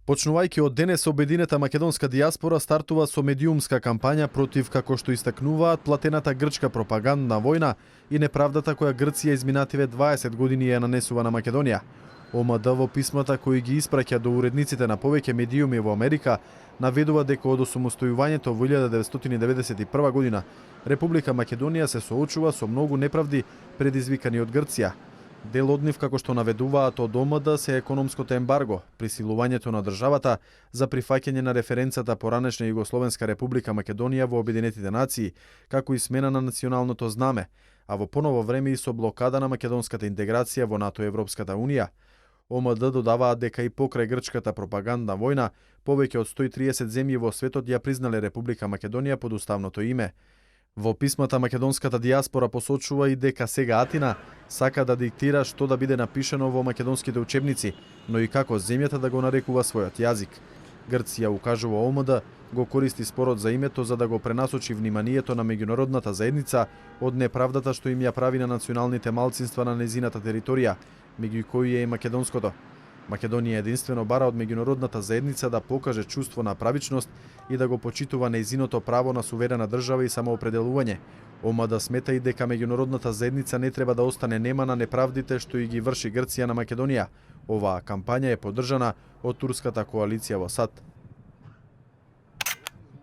Почнувајќи од денес, обединета македонска дијаспора стартува со медиумска кампања против, како што истакнуваат, платената грчка пропагандна војна и неправдата која Грција изминативе 20 години ја нанесува на Македонија. ОМД во писмата кои ги испраќа до уредниците на повеќе медиуми во Америка наведува дека од осамостојувањето во 1991 година Република Македонија се соочува со многу неправди предизвикани од Грција. Дел од нив, како што наведуваат од ОМД, се економското ембарго, присилувањето на државата за прифаќање на референцата поранешна Југословенска Република Македонија во Обединетите нации, како и смена на националното знаме, а во поново време и со блокада на македонската интеграција во НАТО и Европската Унија. ОМД додаваат дека и покрај грчката пропагандна војна, повеќе од 130 земји во светот ја признале Република Македонија под уставното име. Во писмата македонската дијаспора посочува и дека сега Атина сака да диктира што да биде напишано во македонските учебници, но и како земјата да го нарекува својот јазик. Грција, укажува ОМД, го користи спорот за името за да го пренасочи вниманието на меѓународната заедница од неправдата што им ја прави на националните малцинства на незината територија, меѓу кои е и македонското. Македонија единствено бара од меѓународната заедница да покаже чувство на правичност и да го почитува нејзиното право на суверена држава и самоопределување. ОМД смета и дека меѓународната заедница не треба да остане нема на неправдите што и ги врши Грција на Македонија. Оваа кампања е поддржана од турската коалиција во САД.